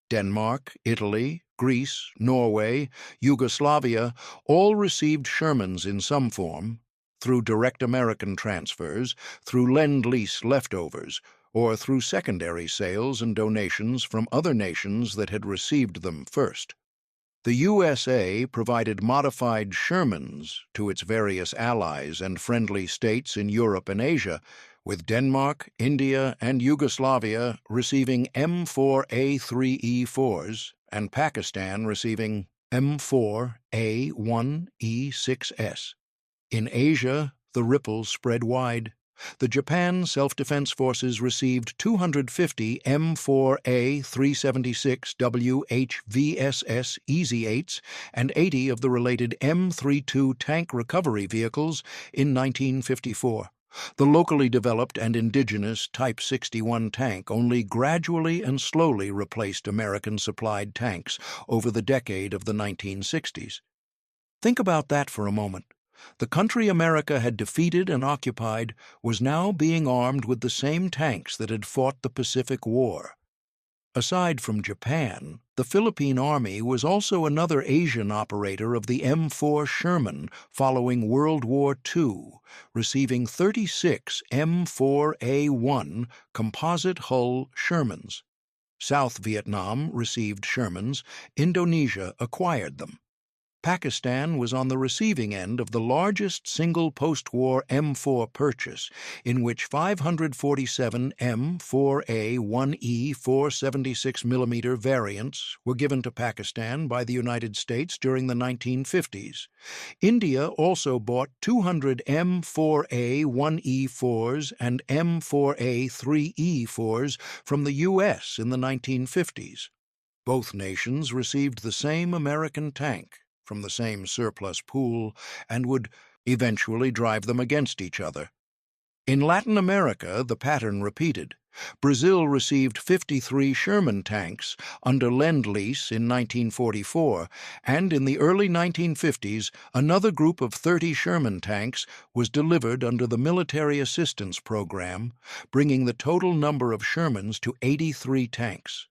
Denmark, Italy, Greece, Norway, Yugoslavia all received Shermans in some form, through direct American transfers, through Lend-Lease leftovers, or through secondary sales and donations from other nations that had received them first. The USA provided modified Shermans to its various allies and friendly states in Europe and Asia, with Denmark, India, and Yugoslavia receiving M4A3E4s and Pakistan receiving M4A1E6S. In Asia, the ripples spread wide. The Japan Self-Defense Forces received 250 M4A 376 WHVSS Easy-8s and 80 of the related M32 tank recovery vehicles in 1954. The locally developed and indigenous Type 61 tank only gradually and slowly replaced American-supplied tanks over the decade of the 1960s. Think about that for a moment. The country America had defeated and occupied was now being armed with the same tanks that had fought the Pacific War. Aside from Japan, the Philippine Army was also another Asian operator of the M4 Sherman following World War II, receiving 36 M4A1 composite hull Shermans. South Vietnam received Shermans, Indonesia acquired them. Pakistan was on the receiving end of the largest single post-war M4 purchase, in which 547 M4A1E 476mm variants were given to Pakistan by the United States during the 1950s. India also bought 200 M4A1E4s and M4A3E4s from the U.S. in the 1950s. Both nations received the same American tank from the same surplus pool and would eventually drive them against each other. In Latin America, the pattern repeated. Brazil received 53 Sherman tanks under Lend-Lease in 1944, and in the early 1950s, another group of 30 Sherman tanks was delivered under the Military Assistance Program, bringing the total number of Shermans to 83 tanks.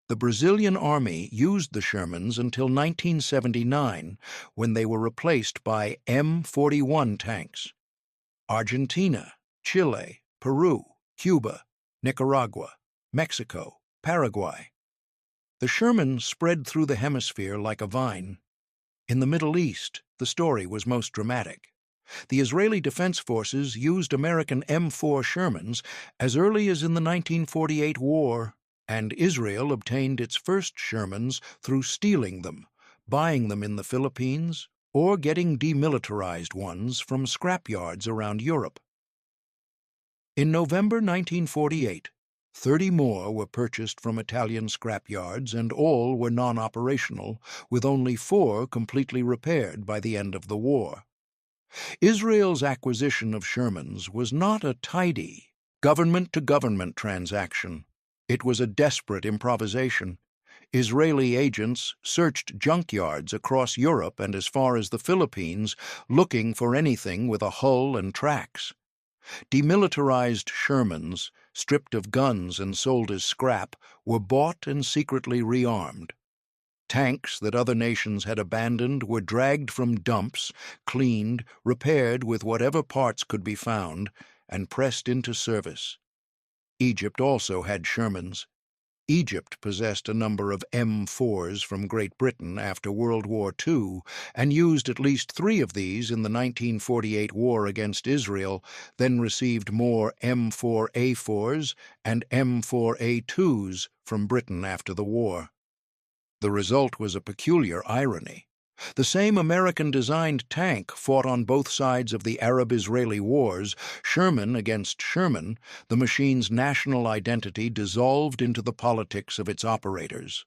The Brazilian Army used the Shermans until 1979, when they were replaced by M41 tanks. Argentina, Chile, Peru, Cuba, Nicaragua, Mexico, Paraguay. The Sherman spread through the hemisphere like a vine. In the Middle East, the story was most dramatic. The Israeli Defense Forces used American M4 Shermans as early as in the 1948 war, and Israel obtained its first Shermans through stealing them, buying them in the Philippines, or getting demilitarized ones from scrapyards around Europe. In November 1948, 30 more were purchased from Italian scrapyards, and all were non-operational, with only 4 completely repaired by the end of the war. Israel's acquisition of Shermans was not a tidy, government-to-government transaction. It was a desperate improvisation. Israeli agents searched junkyards across Europe and as far as the Philippines, looking for anything with a hull and tracks. Demilitarized Shermans, stripped of guns and sold as scrap, were bought and secretly rearmed. Tanks that other nations had abandoned were dragged from dumps, cleaned, repaired with whatever parts could be found, and pressed into service. Egypt also had Shermans. Egypt possessed a number of M4s from Great Britain after World War II and used at least 3 of these in the 1948 war against Israel, then received more M4A4s and M4A2s from Britain after the war. The result was a peculiar irony. The same American-designed tank fought on both sides of the Arab-Israeli wars, Sherman against Sherman. The machine's national identity dissolved into the politics of its operators.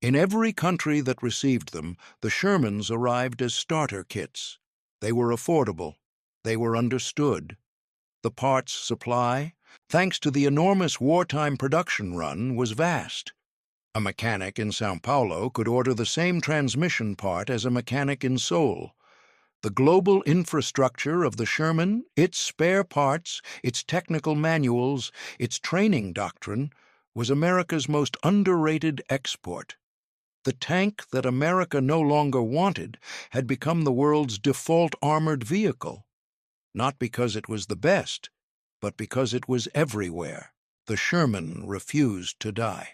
In every country that received them, the Shermans arrived as starter kits. They were affordable. They were understood. The parts supply, thanks to the enormous wartime production run, was vast. A mechanic in São Paulo could order the same transmission part as a mechanic in Seoul. The global infrastructure of the Sherman, its spare parts, its technical manuals, its training doctrine, was America's most underrated export. The tank that America no longer wanted had become the world's default armored vehicle. Not because it was the best, but because it was everywhere. The Sherman refused to die.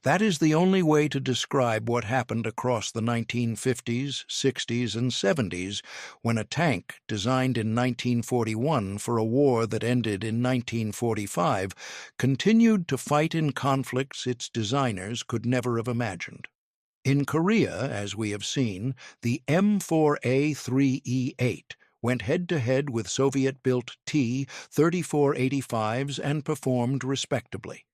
That is the only way to describe what happened across the 1950s, 60s, and 70s when a tank designed in 1941 for a war that ended in 1945 continued to fight in conflicts its designers could never have imagined. In Korea, as we have seen, the M4A3E8 went head-to-head with Soviet-built T-3485s and performed respectably.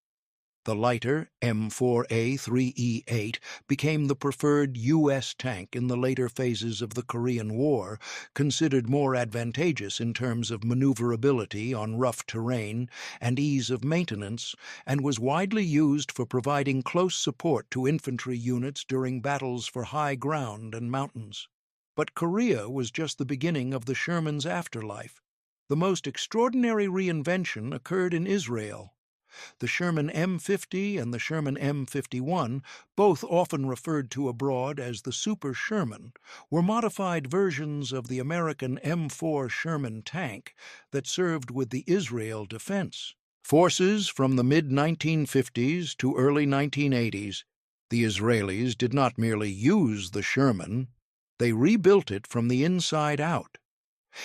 The lighter M4A3E8 became the preferred U.S. tank in the later phases of the Korean War, considered more advantageous in terms of maneuverability on rough terrain and ease of maintenance, and was widely used for providing close support to infantry units during battles for high ground and mountains. But Korea was just the beginning of the Sherman's afterlife. The most extraordinary reinvention occurred in Israel. The Sherman M50 and the Sherman M51, both often referred to abroad as the Super Sherman, were modified versions of the American M4 Sherman tank that served with the Israel defense. Forces from the mid-1950s to early 1980s, the Israelis did not merely use the Sherman, they rebuilt it from the inside out.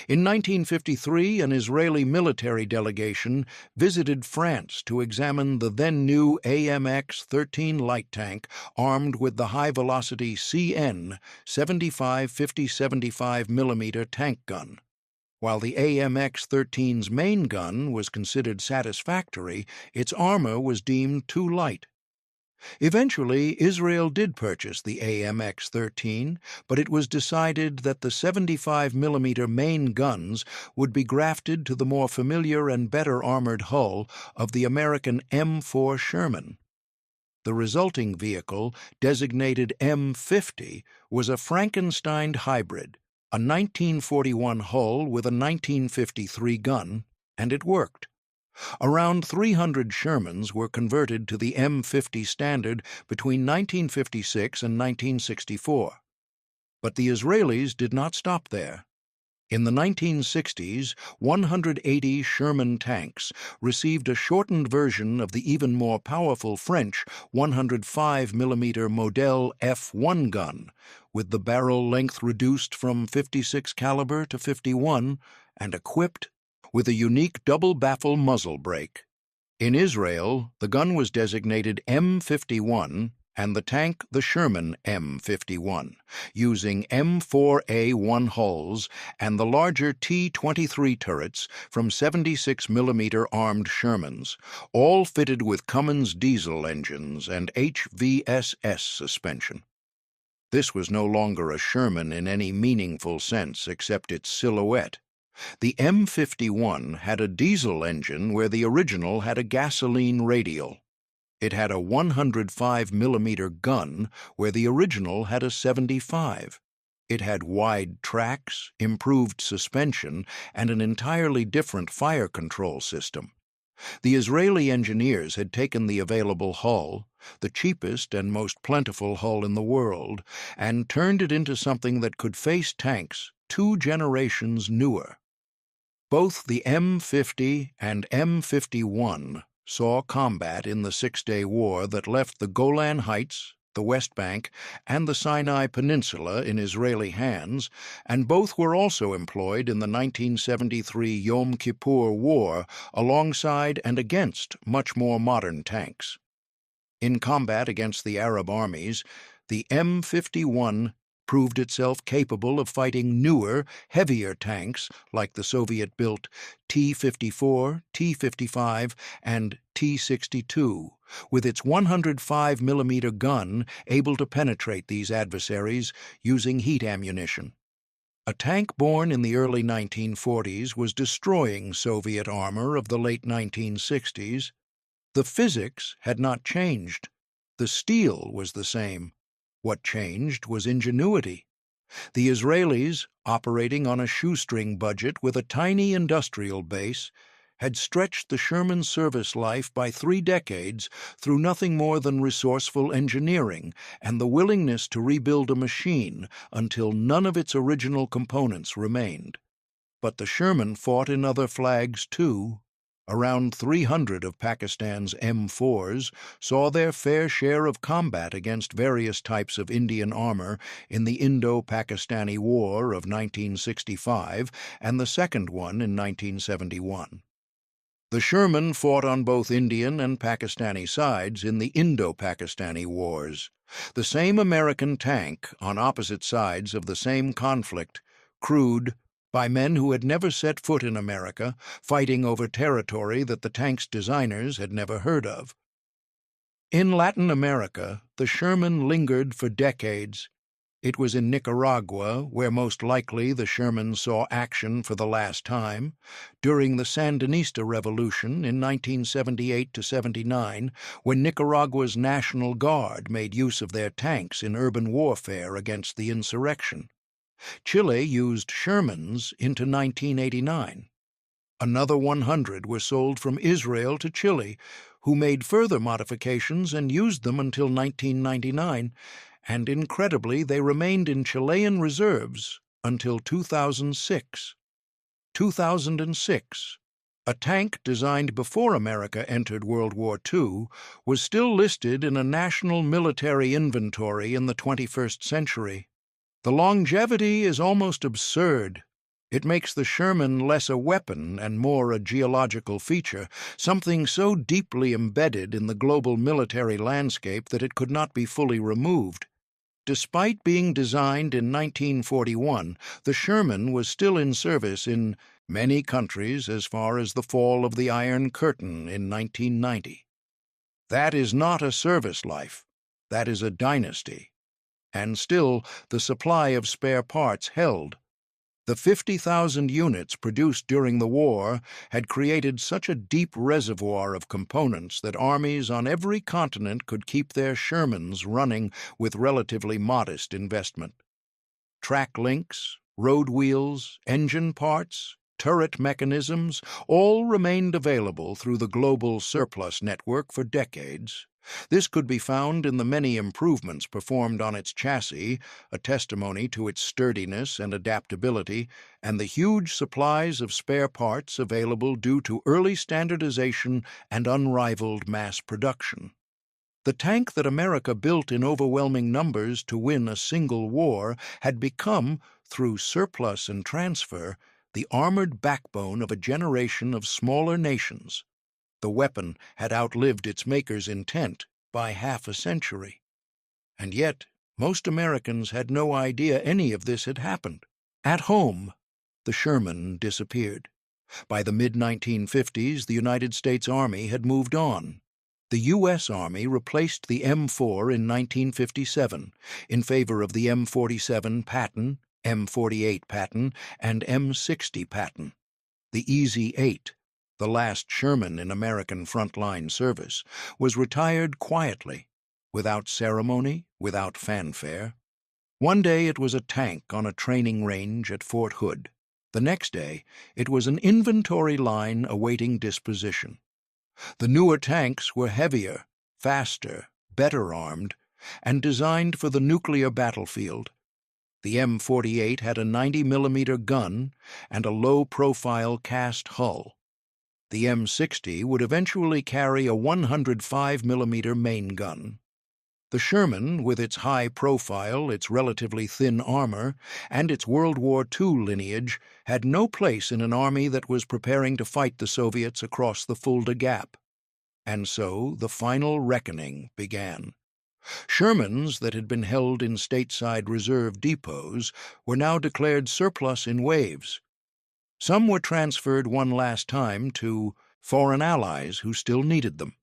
In 1953, an Israeli military delegation visited France to examine the then-new AMX-13 light tank armed with the high-velocity CN 75 50-75 mm tank gun. While the AMX-13's main gun was considered satisfactory, its armor was deemed too light. Eventually, Israel did purchase the AMX-13, but it was decided that the 75 mm main guns would be grafted to the more familiar and better armored hull of the American M4 Sherman. The resulting vehicle, designated M50, was a Frankenstein hybrid, a 1941 hull with a 1953 gun, and it worked. Around 300 Shermans were converted to the M50 standard between 1956 and 1964. But the Israelis did not stop there. In the 1960s, 180 Sherman tanks received a shortened version of the even more powerful French 105 mm Model F1 gun, with the barrel length reduced from 56 caliber to 51 and equipped with a unique double-baffle muzzle brake. In Israel, the gun was designated M51 and the tank the Sherman M51, using M4A1 hulls and the larger T-23 turrets from 76 mm armed Shermans, all fitted with Cummins diesel engines and HVSS suspension. This was no longer a Sherman in any meaningful sense except its silhouette. The M51 had a diesel engine where the original had a gasoline radial. It had a 105 mm gun where the original had a 75. It had wide tracks, improved suspension, and an entirely different fire control system. The Israeli engineers had taken the available hull, the cheapest and most plentiful hull in the world, and turned it into something that could face tanks 2 generations newer. Both the M50 and M51 saw combat in the Six-Day War that left the Golan Heights, the West Bank, and the Sinai Peninsula in Israeli hands, and both were also employed in the 1973 Yom Kippur War alongside and against much more modern tanks. In combat against the Arab armies, the M51 proved itself capable of fighting newer, heavier tanks like the Soviet-built T-54, T-55, and T-62, with its 105 mm gun able to penetrate these adversaries using heat ammunition. A tank born in the early 1940s was destroying Soviet armor of the late 1960s. The physics had not changed. The steel was the same. What changed was ingenuity. The Israelis, operating on a shoestring budget with a tiny industrial base, had stretched the Sherman service life by 3 decades through nothing more than resourceful engineering and the willingness to rebuild a machine until none of its original components remained. But the Sherman fought in other flags too. Around 300 of Pakistan's M4s saw their fair share of combat against various types of Indian armor in the Indo-Pakistani War of 1965 and the second one in 1971. The Sherman fought on both Indian and Pakistani sides in the Indo-Pakistani Wars. The same American tank on opposite sides of the same conflict, crude by men who had never set foot in America, fighting over territory that the tank's designers had never heard of. In Latin America, the Sherman lingered for decades. It was in Nicaragua, where most likely the Shermans saw action for the last time, during the Sandinista Revolution in 1978–79, when Nicaragua's National Guard made use of their tanks in urban warfare against the insurrection. Chile used Shermans into 1989. Another 100 were sold from Israel to Chile, who made further modifications and used them until 1999, and incredibly they remained in Chilean reserves until 2006. 2006, a tank designed before America entered World War II, was still listed in a national military inventory in the 21st century. The longevity is almost absurd. It makes the Sherman less a weapon and more a geological feature, something so deeply embedded in the global military landscape that it could not be fully removed. Despite being designed in 1941, the Sherman was still in service in many countries as far as the fall of the Iron Curtain in 1990. That is not a service life. That is a dynasty. And still, the supply of spare parts held. The 50,000 units produced during the war had created such a deep reservoir of components that armies on every continent could keep their Shermans running with relatively modest investment. Track links, road wheels, engine parts, turret mechanisms all remained available through the global surplus network for decades. This could be found in the many improvements performed on its chassis, a testimony to its sturdiness and adaptability, and the huge supplies of spare parts available due to early standardization and unrivaled mass production. The tank that America built in overwhelming numbers to win a single war had become, through surplus and transfer, the armored backbone of a generation of smaller nations. The weapon had outlived its maker's intent by half a century. And yet, most Americans had no idea any of this had happened. At home, the Sherman disappeared. By the mid-1950s, the United States Army had moved on. The U.S. Army replaced the M4 in 1957 in favor of the M47 Patton, M48 Patton, and M60 Patton. The EZ-8, the last Sherman in American frontline service, was retired quietly, without ceremony, without fanfare. One day it was a tank on a training range at Fort Hood. The next day it was an inventory line awaiting disposition. The newer tanks were heavier, faster, better armed, and designed for the nuclear battlefield. The M48 had a 90mm gun and a low-profile cast hull. The M60 would eventually carry a 105mm main gun. The Sherman, with its high profile, its relatively thin armor, and its World War II lineage, had no place in an army that was preparing to fight the Soviets across the Fulda Gap. And so the final reckoning began. Shermans that had been held in stateside reserve depots were now declared surplus in waves. Some were transferred one last time to foreign allies who still needed them.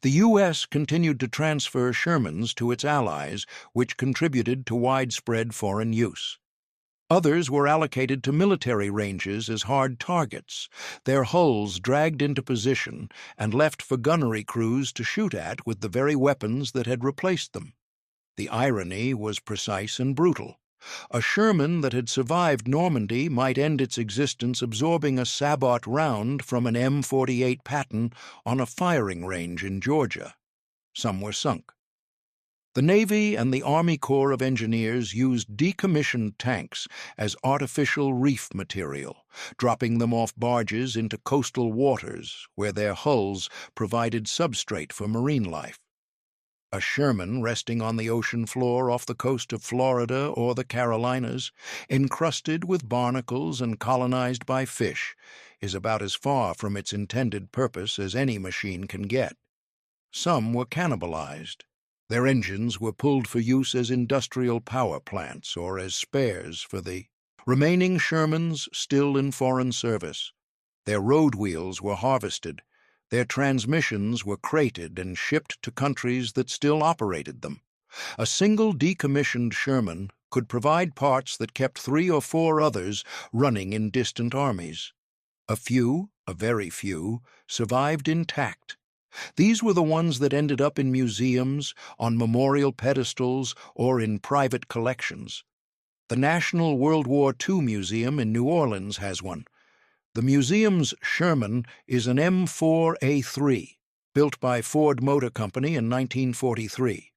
The U.S. continued to transfer Shermans to its allies, which contributed to widespread foreign use. Others were allocated to military ranges as hard targets, their hulls dragged into position and left for gunnery crews to shoot at with the very weapons that had replaced them. The irony was precise and brutal. A Sherman that had survived Normandy might end its existence absorbing a sabot round from an M48 Patton on a firing range in Georgia. Some were sunk. The Navy and the Army Corps of Engineers used decommissioned tanks as artificial reef material, dropping them off barges into coastal waters where their hulls provided substrate for marine life. A Sherman resting on the ocean floor off the coast of Florida or the Carolinas, encrusted with barnacles and colonized by fish, is about as far from its intended purpose as any machine can get. Some were cannibalized. Their engines were pulled for use as industrial power plants or as spares for the remaining Shermans still in foreign service. Their road wheels were harvested. Their transmissions were crated and shipped to countries that still operated them. A single decommissioned Sherman could provide parts that kept 3 or 4 others running in distant armies. A few, a very few, survived intact. These were the ones that ended up in museums, on memorial pedestals, or in private collections. The National World War II Museum in New Orleans has one. The museum's Sherman is an M4A3, built by Ford Motor Company in 1943.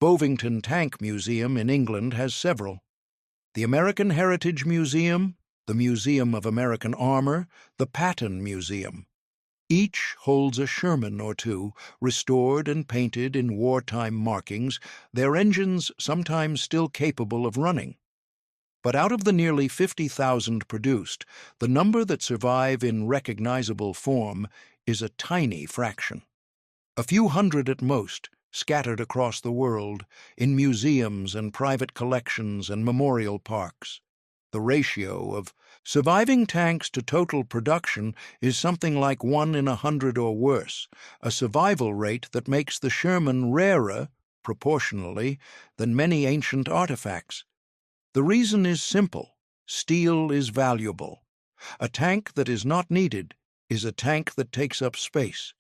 Bovington Tank Museum in England has several. The American Heritage Museum, the Museum of American Armor, the Patton Museum. Each holds a Sherman or two, restored and painted in wartime markings, their engines sometimes still capable of running. But out of the nearly 50,000 produced, the number that survive in recognizable form is a tiny fraction. A few hundred at most, scattered across the world, in museums and private collections and memorial parks. The ratio of surviving tanks to total production is something like 1 in 100 or worse, a survival rate that makes the Sherman rarer, proportionally, than many ancient artifacts. The reason is simple. Steel is valuable. A tank that is not needed is a tank that takes up space.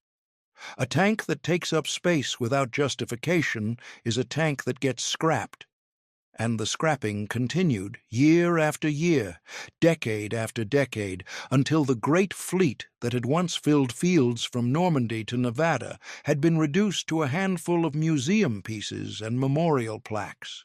A tank that takes up space without justification is a tank that gets scrapped. And the scrapping continued year after year, decade after decade, until the great fleet that had once filled fields from Normandy to Nevada had been reduced to a handful of museum pieces and memorial plaques.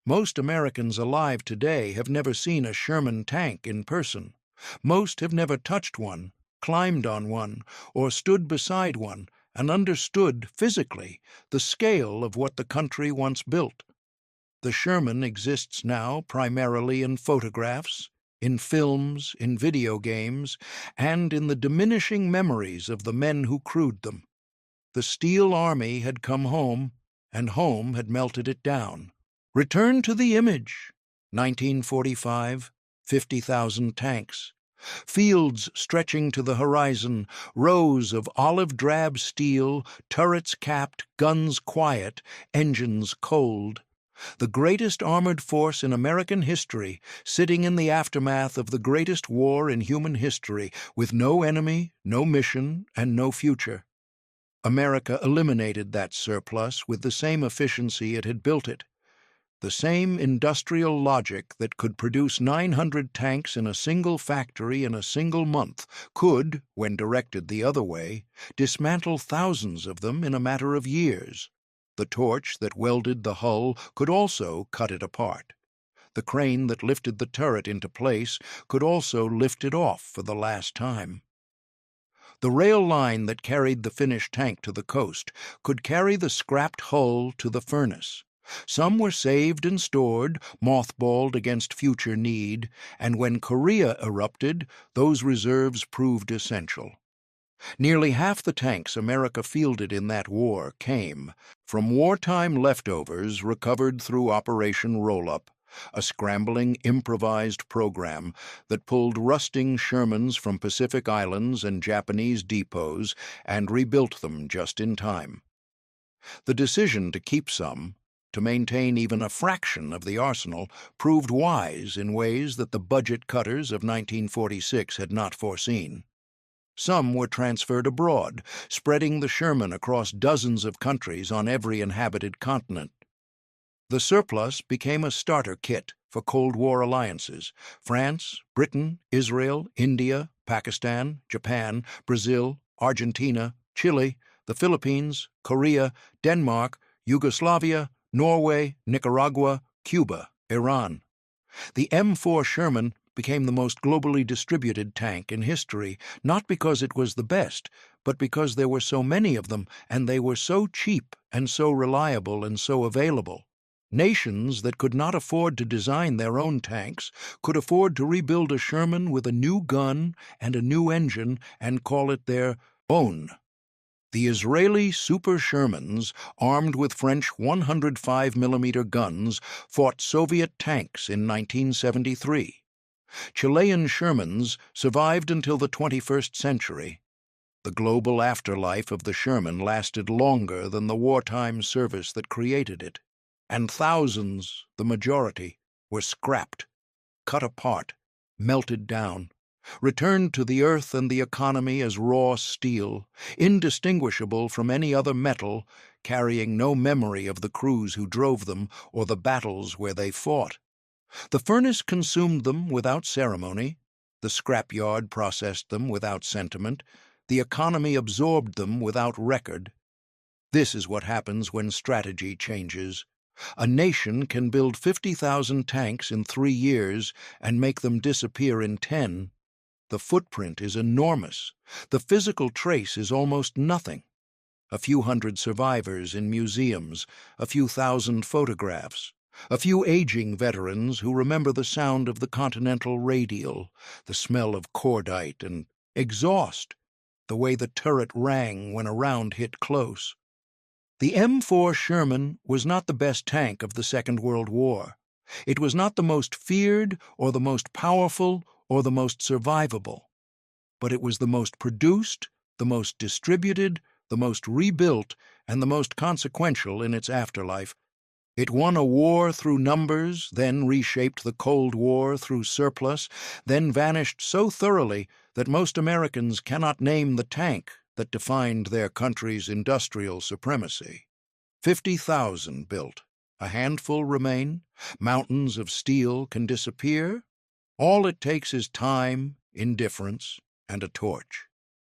Most Americans alive today have never seen a Sherman tank in person. Most have never touched one, climbed on one, or stood beside one, and understood, physically, the scale of what the country once built. The Sherman exists now primarily in photographs, in films, in video games, and in the diminishing memories of the men who crewed them. The Steel Army had come home, and home had melted it down. Return to the image. 1945, 50,000 tanks. Fields stretching to the horizon, rows of olive-drab steel, turrets capped, guns quiet, engines cold. The greatest armored force in American history, sitting in the aftermath of the greatest war in human history, with no enemy, no mission, and no future. America eliminated that surplus with the same efficiency it had built it. The same industrial logic that could produce 900 tanks in a single factory in a single month could, when directed the other way, dismantle thousands of them in a matter of years. The torch that welded the hull could also cut it apart. The crane that lifted the turret into place could also lift it off for the last time. The rail line that carried the finished tank to the coast could carry the scrapped hull to the furnace. Some were saved and stored, mothballed against future need, and when Korea erupted, those reserves proved essential. Nearly half the tanks America fielded in that war came from wartime leftovers recovered through Operation Roll-Up, a scrambling, improvised program that pulled rusting Shermans from Pacific Islands and Japanese depots and rebuilt them just in time. The decision to keep some, to maintain even a fraction of the arsenal, proved wise in ways that the budget cutters of 1946 had not foreseen. Some were transferred abroad, spreading the Sherman across dozens of countries on every inhabited continent. The surplus became a starter kit for Cold War alliances: France, Britain, Israel, India, Pakistan, Japan, Brazil, Argentina, Chile, the Philippines, Korea, Denmark, Yugoslavia, Norway, Nicaragua, Cuba, Iran. The M4 Sherman became the most globally distributed tank in history, not because it was the best, but because there were so many of them, and they were so cheap and so reliable and so available. Nations that could not afford to design their own tanks could afford to rebuild a Sherman with a new gun and a new engine and call it their own. The Israeli Super Shermans, armed with French 105mm guns, fought Soviet tanks in 1973. Chilean Shermans survived until the 21st century. The global afterlife of the Sherman lasted longer than the wartime service that created it, and thousands, the majority, were scrapped, cut apart, melted down, returned to the earth and the economy as raw steel, indistinguishable from any other metal, carrying no memory of the crews who drove them or the battles where they fought. The furnace consumed them without ceremony, the scrapyard processed them without sentiment, the economy absorbed them without record. This is what happens when strategy changes. A nation can build 50,000 tanks in 3 years and make them disappear in 10. The footprint is enormous. The physical trace is almost nothing. A few hundred survivors in museums, a few thousand photographs, a few aging veterans who remember the sound of the Continental radial, the smell of cordite and exhaust, the way the turret rang when a round hit close. The M4 Sherman was not the best tank of the Second World War. It was not the most feared or the most powerful or the most survivable. But it was the most produced, the most distributed, the most rebuilt, and the most consequential in its afterlife. It won a war through numbers, then reshaped the Cold War through surplus, then vanished so thoroughly that most Americans cannot name the tank that defined their country's industrial supremacy. 50,000 built. A handful remain. Mountains of steel can disappear. All it takes is time, indifference, and a torch.